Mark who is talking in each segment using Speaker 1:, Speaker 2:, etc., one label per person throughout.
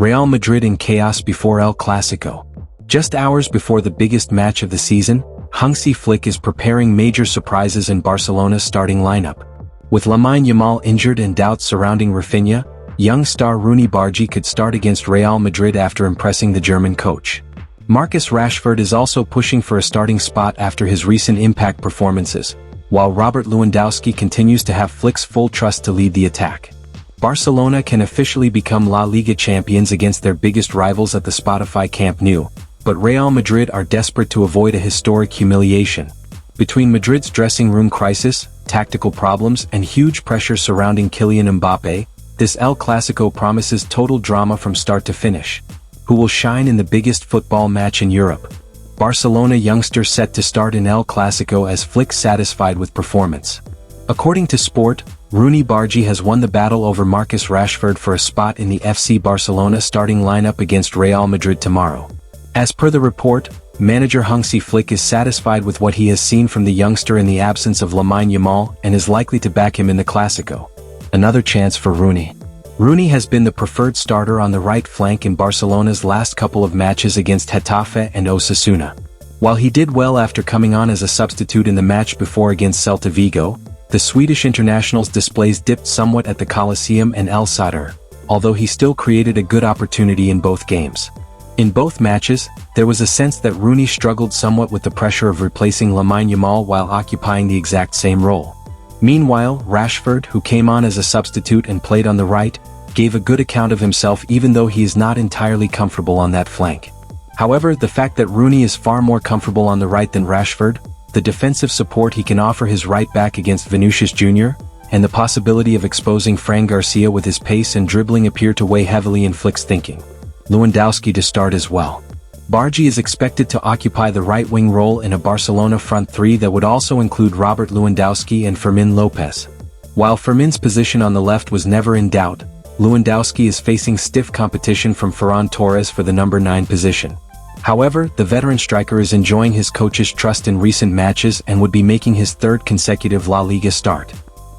Speaker 1: Real Madrid in chaos before El Clasico. Just hours before the biggest match of the season, Hansi Flick is preparing major surprises in Barcelona's starting lineup. With Lamine Yamal injured and doubts surrounding Rafinha, young star Rooney Bargi could start against Real Madrid after impressing the German coach. Marcus Rashford is also pushing for a starting spot after his recent impact performances, while Robert Lewandowski continues to have Flick's full trust to lead the attack. Barcelona can officially become La Liga champions against their biggest rivals at the Spotify Camp Nou, but Real Madrid are desperate to avoid a historic humiliation. Between Madrid's dressing room crisis, tactical problems, and huge pressure surrounding Kylian Mbappé, this El Clasico promises total drama from start to finish. Who will shine in the biggest football match in Europe? Barcelona youngster set to start in El Clasico as Flick satisfied with performance. According to Sport, Rooney Bargi has won the battle over Marcus Rashford for a spot in the FC Barcelona starting lineup against Real Madrid tomorrow. As per the report, manager Hansi Flick is satisfied with what he has seen from the youngster in the absence of Lamine Yamal and is likely to back him in the Clasico. Another chance for Rooney. Rooney has been the preferred starter on the right flank in Barcelona's last couple of matches against Getafe and Osasuna. While he did well after coming on as a substitute in the match before against Celta Vigo, the Swedish international's displays dipped somewhat at the Coliseum and El Sadar, although he still created a good opportunity in both games. In both matches, there was a sense that Rooney struggled somewhat with the pressure of replacing Lamine Yamal while occupying the exact same role. Meanwhile, Rashford, who came on as a substitute and played on the right, gave a good account of himself even though he is not entirely comfortable on that flank. However, the fact that Rooney is far more comfortable on the right than Rashford, the defensive support he can offer his right back against Vinicius Jr., and the possibility of exposing Fran Garcia with his pace and dribbling appear to weigh heavily in Flick's thinking. Lewandowski to start as well. Bargi is expected to occupy the right-wing role in a Barcelona front three that would also include Robert Lewandowski and Fermin Lopez. While Fermin's position on the left was never in doubt, Lewandowski is facing stiff competition from Ferran Torres for the number 9 position. However, the veteran striker is enjoying his coach's trust in recent matches and would be making his third consecutive La Liga start.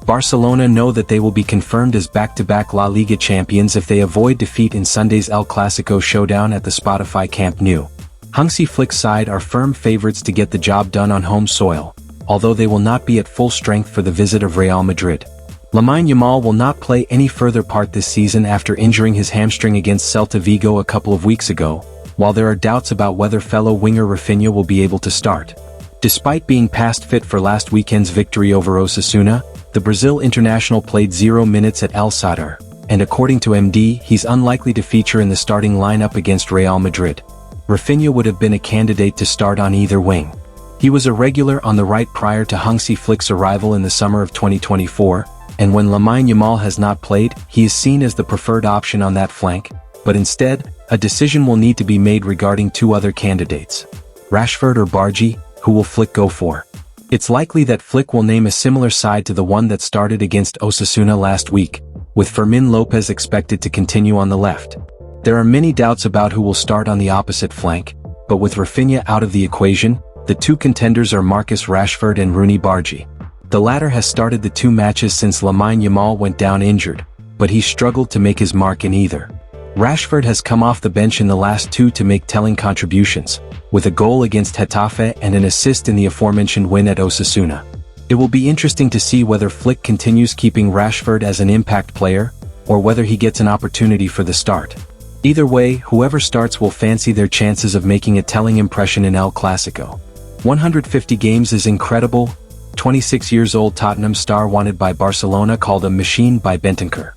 Speaker 1: Barcelona know that they will be confirmed as back-to-back La Liga champions if they avoid defeat in Sunday's El Clasico showdown at the Spotify Camp Nou. Hansi Flick's side are firm favorites to get the job done on home soil, although they will not be at full strength for the visit of Real Madrid. Lamine Yamal will not play any further part this season after injuring his hamstring against Celta Vigo a couple of weeks ago, while there are doubts about whether fellow winger Rafinha will be able to start. Despite being past fit for last weekend's victory over Osasuna, the Brazil international played 0 minutes at El Sadar, and according to MD, he's unlikely to feature in the starting lineup against Real Madrid. Rafinha would have been a candidate to start on either wing. He was a regular on the right prior to Hansi Flick's arrival in the summer of 2024, and when Lamine Yamal has not played, he is seen as the preferred option on that flank, but instead, a decision will need to be made regarding 2 other candidates. Rashford or Bargi, who will Flick go for? It's likely that Flick will name a similar side to the one that started against Osasuna last week, with Fermin Lopez expected to continue on the left. There are many doubts about who will start on the opposite flank, but with Rafinha out of the equation, the 2 contenders are Marcus Rashford and Rooney Bargi. The latter has started the 2 matches since Lamine Yamal went down injured, but he struggled to make his mark in either. Rashford has come off the bench in the last 2 to make telling contributions, with a goal against Getafe and an assist in the aforementioned win at Osasuna. It will be interesting to see whether Flick continues keeping Rashford as an impact player, or whether he gets an opportunity for the start. Either way, whoever starts will fancy their chances of making a telling impression in El Clasico. 150 games is incredible. 26-year-old Tottenham star wanted by Barcelona called a machine by Bentancur.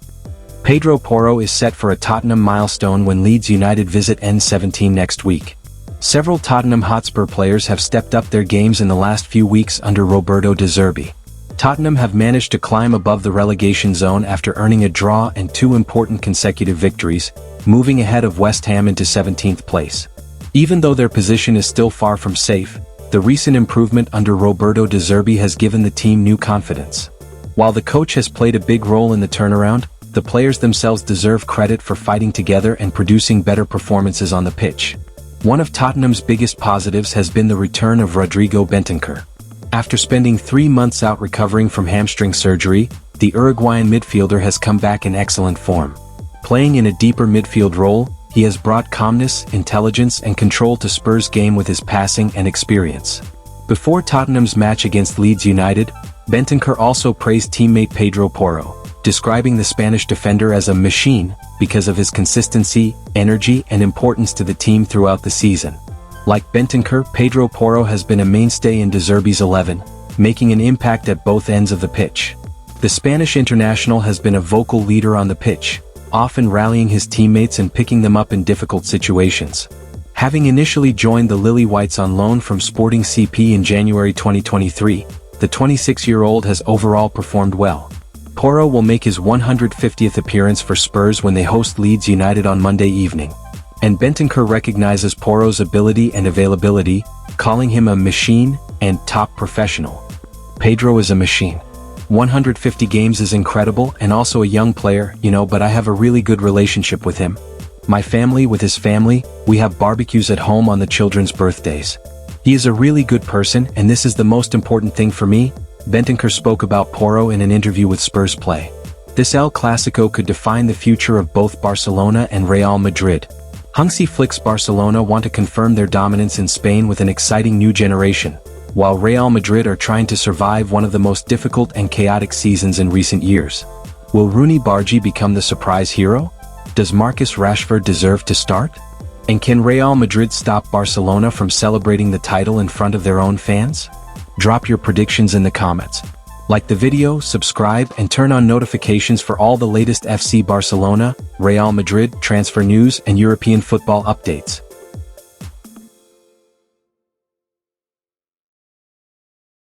Speaker 1: Pedro Porro is set for a Tottenham milestone when Leeds United visit N17 next week. Several Tottenham Hotspur players have stepped up their games in the last few weeks under Roberto De Zerbi. Tottenham have managed to climb above the relegation zone after earning a draw and 2 important consecutive victories, moving ahead of West Ham into 17th place. Even though their position is still far from safe, the recent improvement under Roberto De Zerbi has given the team new confidence. While the coach has played a big role in the turnaround, the players themselves deserve credit for fighting together and producing better performances on the pitch. One of Tottenham's biggest positives has been the return of Rodrigo Bentancur. After spending 3 months out recovering from hamstring surgery, the Uruguayan midfielder has come back in excellent form. Playing in a deeper midfield role, He has brought calmness, intelligence and control to Spurs' game with his passing and experience. Before Tottenham's match against Leeds United, Bentancur also praised teammate Pedro Porro, describing the Spanish defender as a machine because of his consistency, energy and importance to the team throughout the season. Like Bentancur, Pedro Porro has been a mainstay in De Zerbi's 11, making an impact at both ends of the pitch. The Spanish international has been a vocal leader on the pitch, often rallying his teammates and picking them up in difficult situations. Having initially joined the Lily Whites on loan from Sporting CP in January 2023, the 26-year-old has overall performed well. Porro will make his 150th appearance for Spurs when they host Leeds United on Monday evening. And Bentancur recognizes Porro's ability and availability, calling him a machine and top professional. Pedro is a machine. 150 games is incredible and also a young player, but I have a really good relationship with him. My family with his family, we have barbecues at home on the children's birthdays. He is a really good person and this is the most important thing for me, Bentancur spoke about Porro in an interview with Spurs Play. This El Clasico could define the future of both Barcelona and Real Madrid. Hansi Flick's Barcelona want to confirm their dominance in Spain with an exciting new generation, while Real Madrid are trying to survive one of the most difficult and chaotic seasons in recent years. Will Rooney Bargi become the surprise hero? Does Marcus Rashford deserve to start? And can Real Madrid stop Barcelona from celebrating the title in front of their own fans? Drop your predictions in the comments. Like the video, subscribe and turn on notifications for all the latest FC Barcelona, Real Madrid transfer news and European football updates.